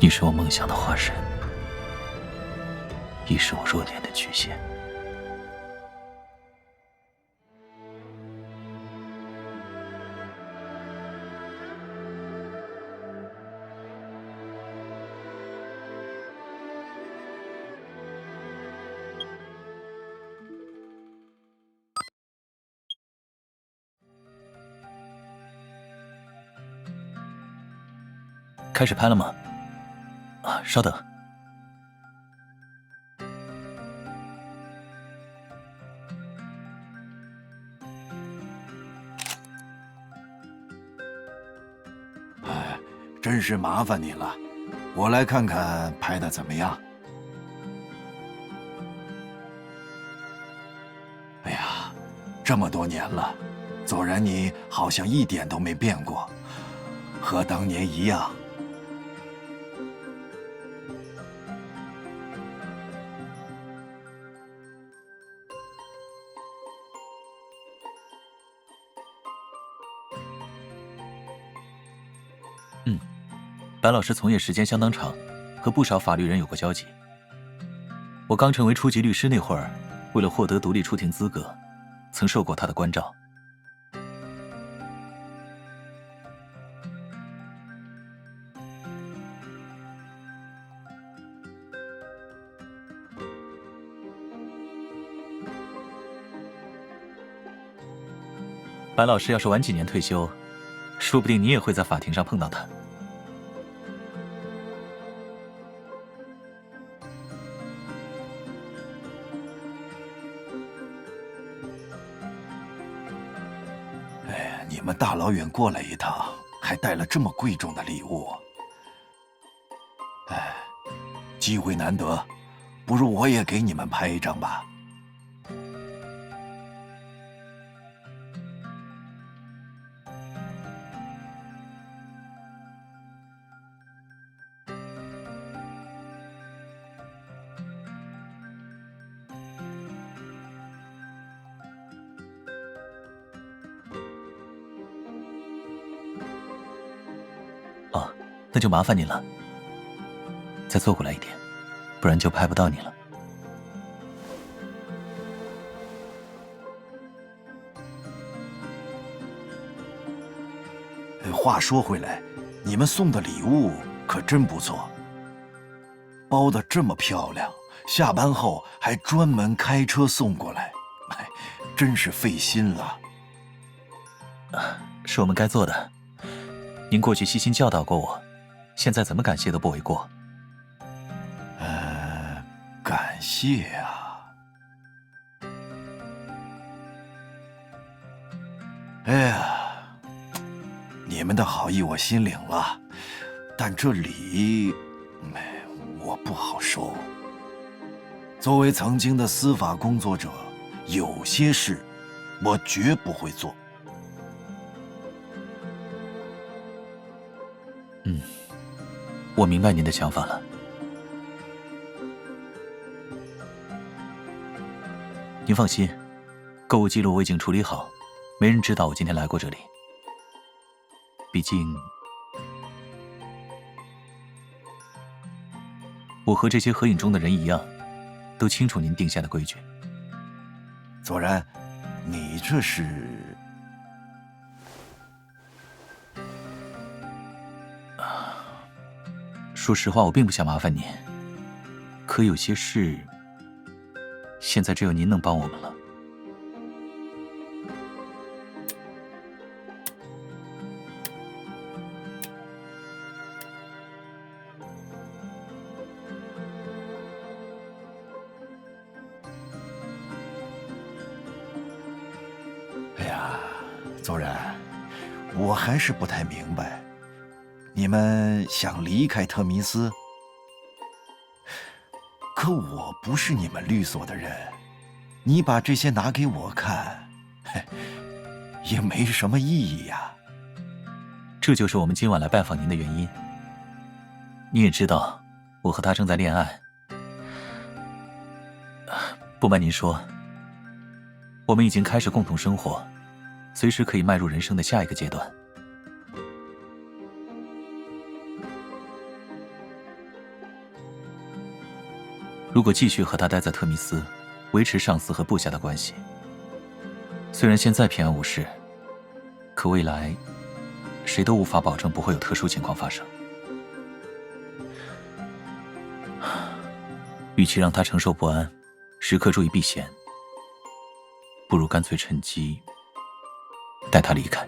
你是我梦想的化身，亦是我弱点的局限。开始拍了吗？啊，稍等。哎，真是麻烦你了，我来看看拍的怎么样。哎呀，这么多年了，左然你好像一点都没变过，和当年一样。白老师从业时间相当长，和不少法律人有过交集。我刚成为初级律师那会儿，为了获得独立出庭资格，曾受过他的关照。白老师要是晚几年退休，说不定你也会在法庭上碰到他。你们大老远过来一趟，还带了这么贵重的礼物。哎，机会难得，不如我也给你们拍一张吧。哦，那就麻烦你了。再凑过来一点，不然就拍不到你了。话说回来，你们送的礼物可真不错，包得这么漂亮，下班后还专门开车送过来，哎，真是费心了。是我们该做的。您过去悉心教导过我，现在怎么感谢都不为过。感谢啊。哎呀，你们的好意我心领了，但这礼，我不好收。作为曾经的司法工作者，有些事我绝不会做。我明白您的想法了。您放心，购物记录我已经处理好，没人知道我今天来过这里。毕竟，我和这些合影中的人一样，都清楚您定下的规矩。左然，你这是……说实话，我并不想麻烦您，可有些事，现在只有您能帮我们了。哎呀，左然，我还是不太明白，你们想离开特弥斯？可我不是你们律所的人，你把这些拿给我看，也没什么意义呀。这就是我们今晚来拜访您的原因。你也知道，我和他正在恋爱。不瞒您说，我们已经开始共同生活，随时可以迈入人生的下一个阶段。如果继续和他待在特密斯，维持上司和部下的关系，虽然现在平安无事，可未来谁都无法保证不会有特殊情况发生。与其让他承受不安，时刻注意避嫌，不如干脆趁机带他离开。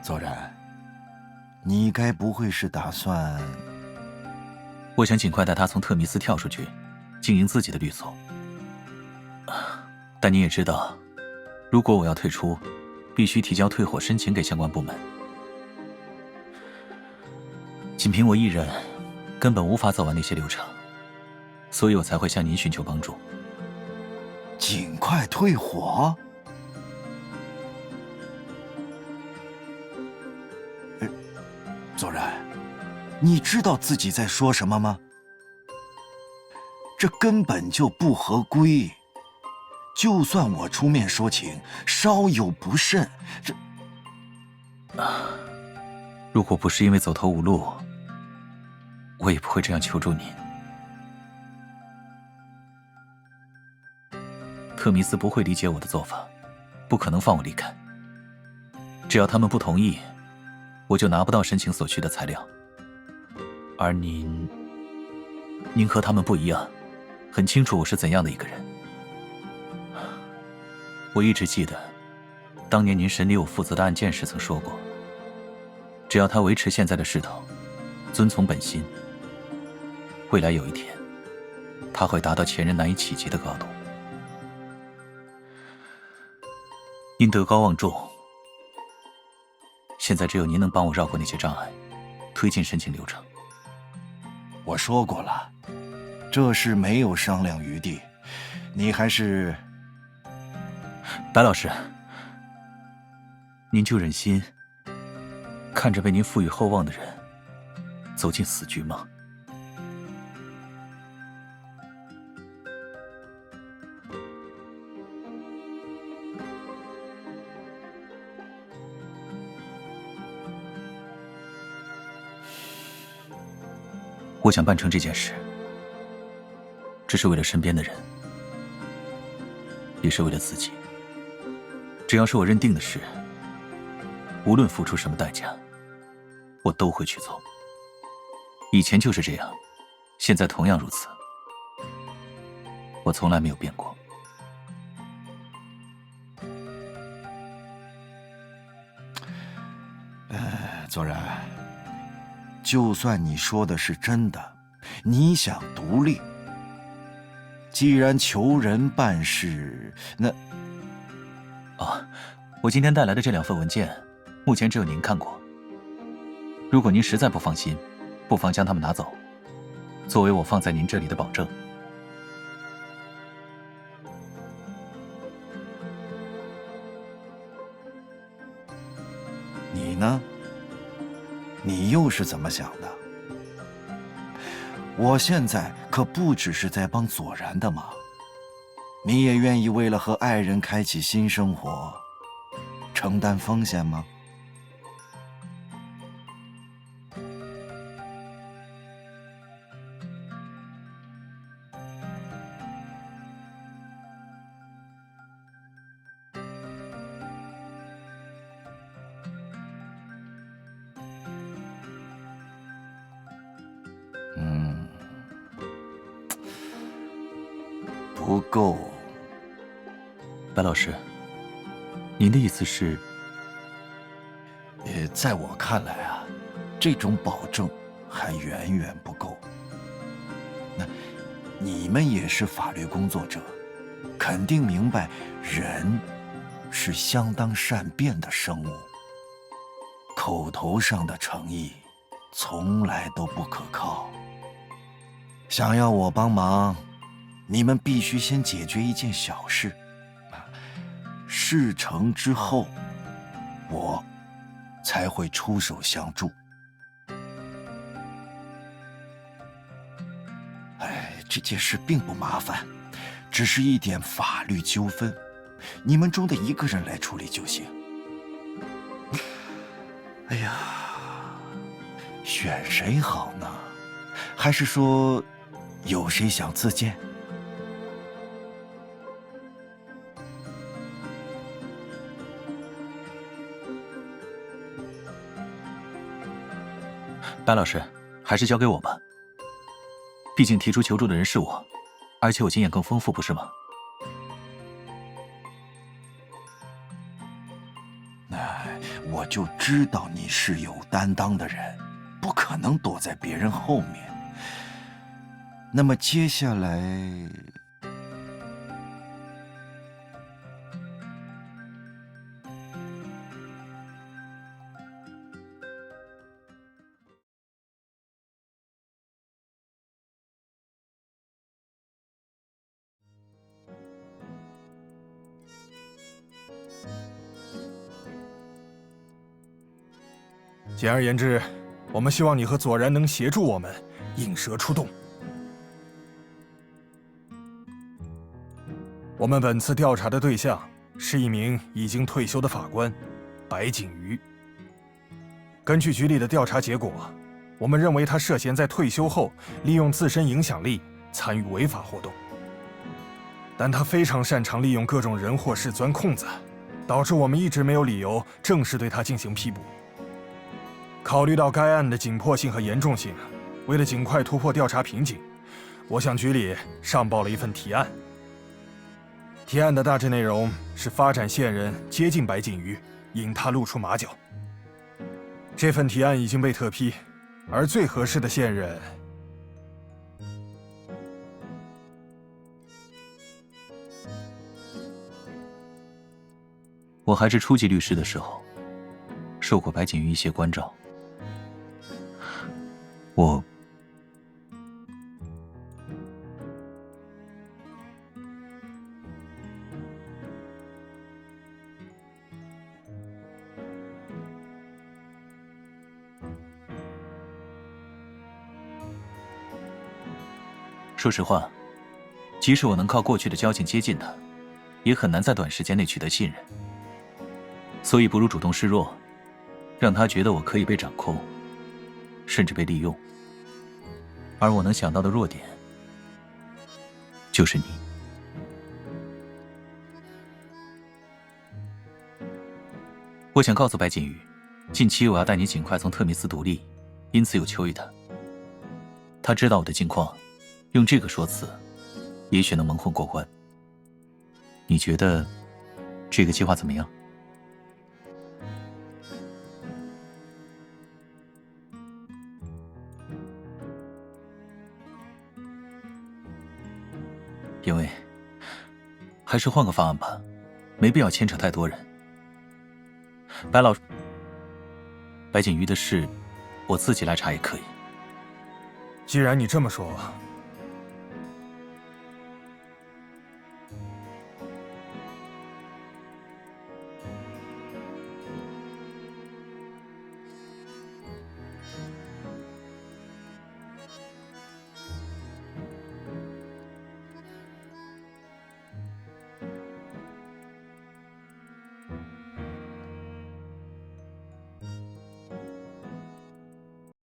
左然，你该不会是打算……我想尽快带他从特密斯跳出去，经营自己的律所。但你也知道，如果我要退出，必须提交退伙申请给相关部门。仅凭我一人，根本无法走完那些流程，所以我才会向您寻求帮助。尽快退伙？左然，你知道自己在说什么吗？这根本就不合规。就算我出面说情，稍有不慎，如果不是因为走投无路，我也不会这样求助您。特密斯不会理解我的做法，不可能放我离开。只要他们不同意，我就拿不到申请所需的材料。而您和他们不一样，很清楚我是怎样的一个人。我一直记得，当年您审理我负责的案件时曾说过，只要他维持现在的势头，遵从本心，未来有一天，他会达到前人难以企及的高度。您德高望重，现在只有您能帮我绕过那些障碍，推进申请流程。我说过了，这事没有商量余地，你还是……白老师，您就忍心看着被您赋予厚望的人走进死局吗？我想办成这件事，只是为了身边的人，也是为了自己。只要是我认定的事，无论付出什么代价，我都会去做。以前就是这样，现在同样如此。我从来没有变过。左然，就算你说的是真的，你想独立，既然求人办事，那……我今天带来的这2份文件，目前只有您看过。如果您实在不放心，不妨将它们拿走，作为我放在您这里的保证。你呢？你又是怎么想的？我现在可不只是在帮左然的忙，你也愿意为了和爱人开启新生活，承担风险吗？不够。白老师，您的意思是？在我看来啊，这种保证还远远不够。那你们也是法律工作者，肯定明白，人是相当善变的生物，口头上的诚意从来都不可靠。想要我帮忙，你们必须先解决一件小事，事成之后，我才会出手相助。这件事并不麻烦，只是一点法律纠纷，你们中的一个人来处理就行。哎呀，选谁好呢？还是说，有谁想自荐？白老师，还是交给我吧。毕竟提出求助的人是我，而且我经验更丰富，不是吗？我就知道你是有担当的人，不可能躲在别人后面。那么接下来，简而言之，我们希望你和左然能协助我们引蛇出洞。我们本次调查的对象是一名已经退休的法官，白景瑜。根据局里的调查结果，我们认为他涉嫌在退休后利用自身影响力参与违法活动。但他非常擅长利用各种人或事钻空子，导致我们一直没有理由正式对他进行批捕。考虑到该案的紧迫性和严重性，为了尽快突破调查瓶颈，我向局里上报了一份提案。提案的大致内容是发展线人接近白景瑜，引他露出马脚。这份提案已经被特批，而最合适的线人，我还是初级律师的时候，受过白景瑜一些关照。说实话，即使我能靠过去的交情接近他，也很难在短时间内取得信任。所以不如主动示弱，让他觉得我可以被掌控，甚至被利用。而我能想到的弱点，就是你。我想告诉白景瑜，近期我要带你尽快从特密斯独立，因此有求于他。他知道我的近况，用这个说辞，也许能蒙混过关。你觉得这个计划怎么样？因为还是换个方案吧，没必要牵扯太多人。白景瑜的事，我自己来查也可以。既然你这么说，